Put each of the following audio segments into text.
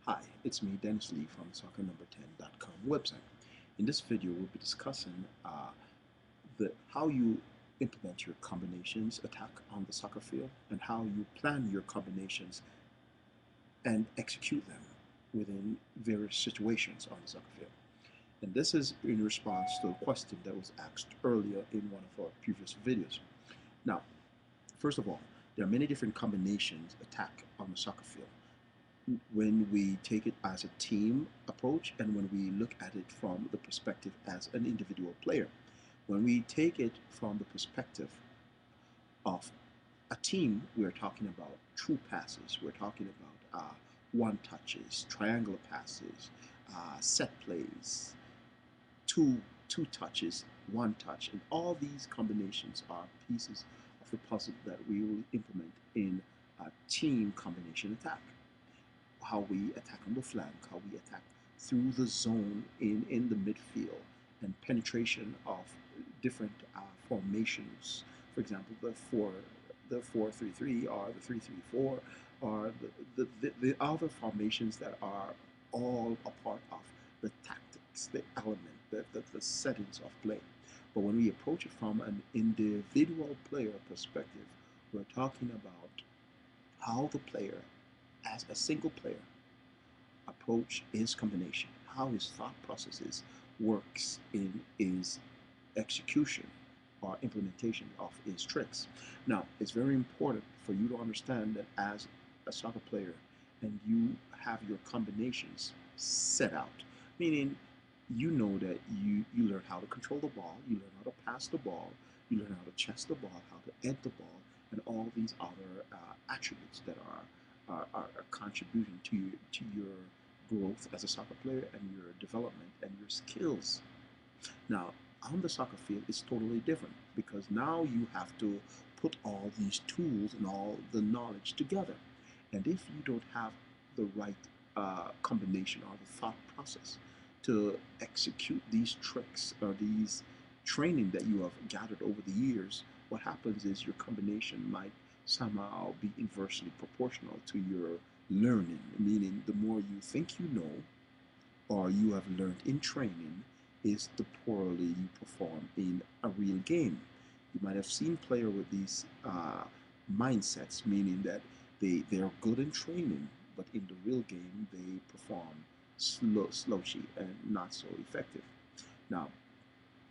Hi, it's me, Dennis Lee from soccer10.com website. In this video, we'll be discussing how you implement your combinations attack on the soccer field and how you plan your combinations and execute them within various situations on the soccer field. And this is in response to a question that was asked earlier in one of our previous videos. Now, first of all, there are many different combinations attack on the soccer field. When we take it as a team approach and when we look at it from the perspective as an individual player. When we take it from the perspective of a team, we're talking about true passes, we're talking about one touches, triangular passes, set plays, two touches, one touch, and all these combinations are pieces of the puzzle that we will implement in a team combination attack. How we attack on the flank, how we attack through the zone in the midfield, and penetration of different formations. For example, the 4-3-3 or the 3-3-4 or the other formations that are all a part of the tactics, the element, the settings of play. But when we approach it from an individual player perspective, we're talking about how the player, as a single player, approach his combination, how his thought processes works in his execution or implementation of his tricks. Now, it's very important for you to understand that as a soccer player and you have your combinations set out, meaning you know that you learn how to control the ball, you learn how to pass the ball, you learn how to chest the ball, how to head the ball, and all these other attributes that are contributing to your growth as a soccer player and your development and your skills. Now, on the soccer field, it's totally different because now you have to put all these tools and all the knowledge together. And if you don't have the right combination or the thought process to execute these tricks or these training that you have gathered over the years, what happens is your combination might somehow be inversely proportional to your learning, meaning the more you think you know or you have learned in training is the poorly you perform in a real game. You might have seen player with these mindsets, meaning that they're good in training, but in the real game they perform slouchy and not so effective. Now,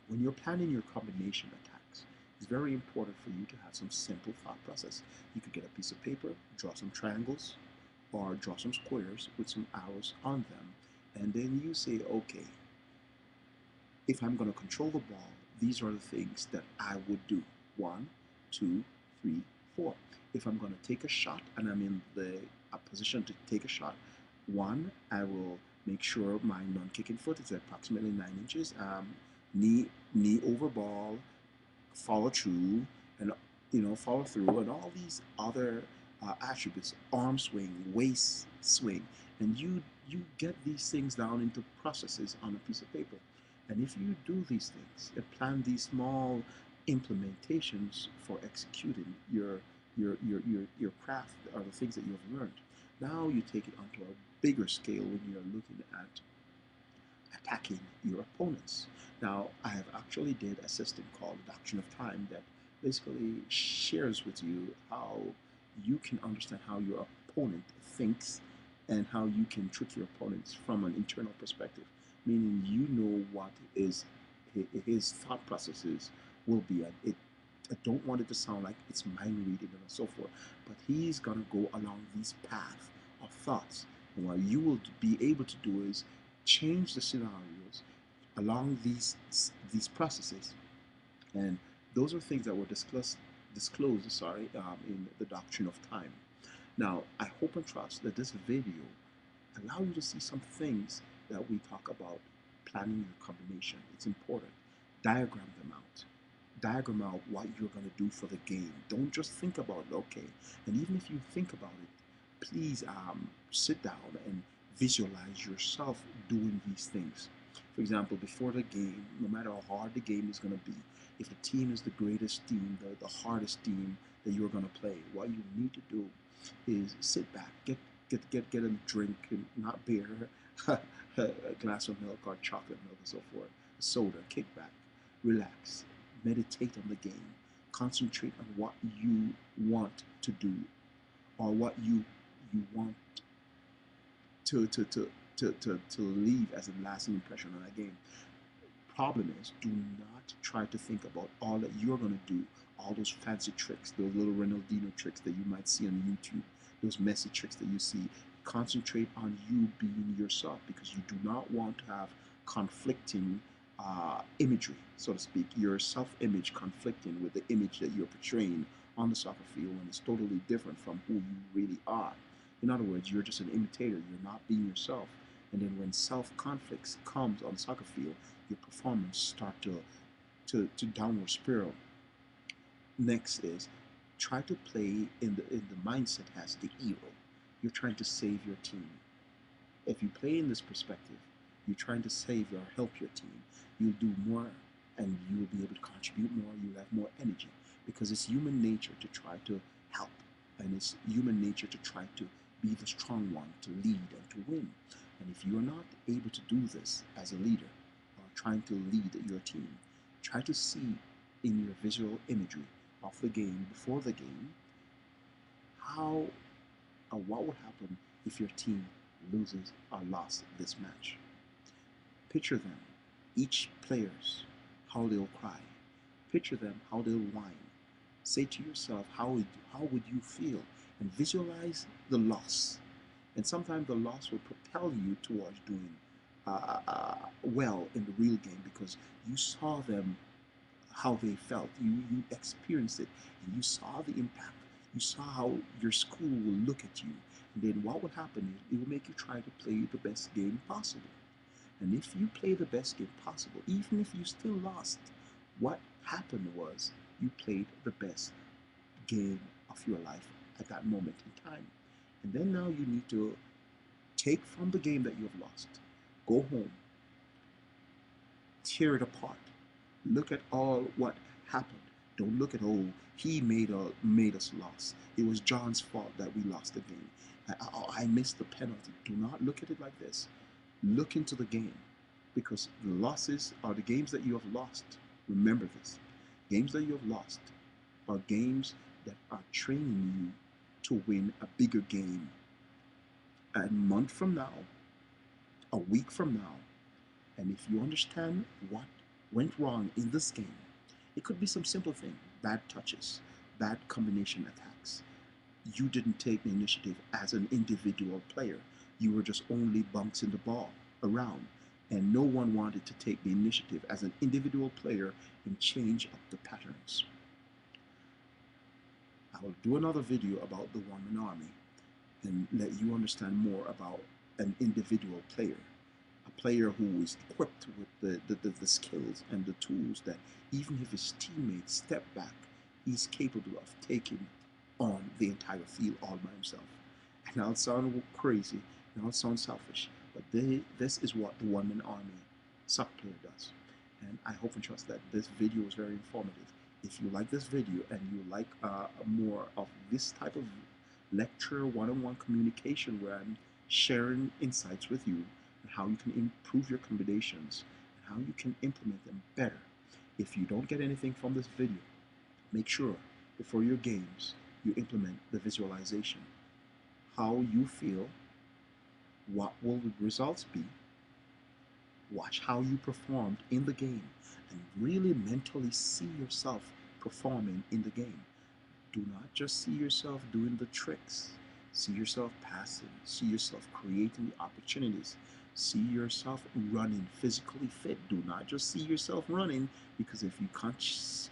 when you're planning your combination attacks, it's very important for you to have some simple thought process. You could get a piece of paper, draw some triangles, or draw some squares with some arrows on them, and then you say, okay, if I'm going to control the ball, these are the things that I would do. One, two, three, four. If I'm going to take a shot and I'm in the position to take a shot, one, I will make sure my non-kicking foot is approximately 9 inches. Knee over ball, follow through, and follow through, and all these other attributes: arm swing, waist swing, and you get these things down into processes on a piece of paper. And if you do these things and plan these small implementations for executing your craft or the things that you have learned, now you take it onto a bigger scale when you're looking at attacking your opponents. Now, I have actually did a system called the Doctrine of Time that basically shares with you how you can understand how your opponent thinks and how you can trick your opponents from an internal perspective, meaning you know what is his thought processes will be. I don't want it to sound like it's mind reading and so forth, but he's gonna go along these paths of thoughts. And what you will be able to do is change the scenarios along these processes, and those are things that were disclosed, in the Doctrine of Time. Now, I hope and trust that this video allow you to see some things that we talk about planning your combination. It's important. Diagram them out. Diagram out what you're going to do for the game. Don't just think about it, okay? And even if you think about it, please sit down and visualize yourself doing these things. For example, before the game, no matter how hard the game is going to be, if the team is the greatest team, the hardest team that you're going to play, what you need to do is sit back, get a drink, and not beer, a glass of milk or chocolate milk and so forth, a soda, kick back, relax, meditate on the game, concentrate on what you want to do or what you want to to to to leave as a lasting impression on that game. Problem is, do not try to think about all that you're going to do, all those fancy tricks, those little Ronaldinho tricks that you might see on YouTube, those messy tricks that you see. Concentrate on you being yourself, because you do not want to have conflicting imagery, so to speak, your self-image conflicting with the image that you're portraying on the soccer field when it's totally different from who you really are. In other words, you're just an imitator, you're not being yourself. And then when self-conflicts comes on the soccer field, your performance start to downward spiral. Next is try to play in the mindset as the hero. You're trying to save your team. If you play in this perspective, you're trying to save or help your team, you'll do more and you'll be able to contribute more, you'll have more energy, because it's human nature to try to help, and it's human nature to try to be the strong one, to lead and to win. And if you are not able to do this as a leader or trying to lead your team, try to see in your visual imagery of the game, before the game, how or what would happen if your team loses or lost this match. Picture them, each players, how they'll cry. Picture them, how they'll whine. Say to yourself, how would you feel? And visualize the loss. And sometimes the loss will propel you towards doing well in the real game, because you saw them, how they felt. You experienced it, and you saw the impact. You saw how your school will look at you. And then what will happen is it will make you try to play the best game possible. And if you play the best game possible, even if you still lost, what happened was you played the best game of your life at that moment in time. And then now you need to take from the game that you have lost, go home, tear it apart, look at all what happened. Don't look at, oh, he made us lose. It was John's fault that we lost the game. I missed the penalty. Do not look at it like this. Look into the game, because the losses are the games that you have lost. Remember this. Games that you have lost are games that are training you to win a bigger game. A month from now, a week from now, and if you understand what went wrong in this game, it could be some simple thing, bad touches, bad combination attacks. You didn't take the initiative as an individual player. You were just only bouncing the ball around, and no one wanted to take the initiative as an individual player and change up the patterns. I will do another video about the one-man army and let you understand more about an individual player, a player who is equipped with the skills and the tools that even if his teammates step back, he's capable of taking on the entire field all by himself. And I'll sound crazy, and I'll sound selfish, but this is what the one-man army soccer player does. And I hope and trust that this video was very informative. If you like this video and you like more of this type of lecture, one-on-one communication where I'm sharing insights with you and how you can improve your combinations and how you can implement them better. If you don't get anything from this video, make sure before your games you implement the visualization. How you feel, what will the results be, watch how you performed in the game, and really mentally see yourself performing in the game. Do not just see yourself doing the tricks. See yourself passing. See yourself creating the opportunities. See yourself running physically fit. Do not just see yourself running, because if you contemplate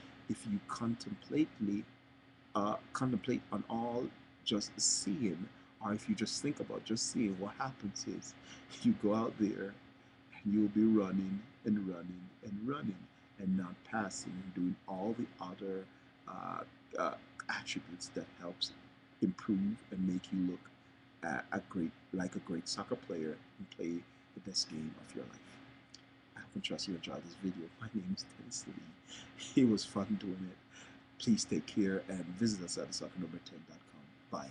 on all just seeing, or if you just think about just seeing, what happens is you go out there and you'll be running and running and running and not passing and doing all the other attributes that helps improve and make you look like a great soccer player and play the best game of your life. I hope and trust you enjoyed this video. My name is Dennis Lee. It was fun doing it. Please take care and visit us at thesoccer10.com. Bye.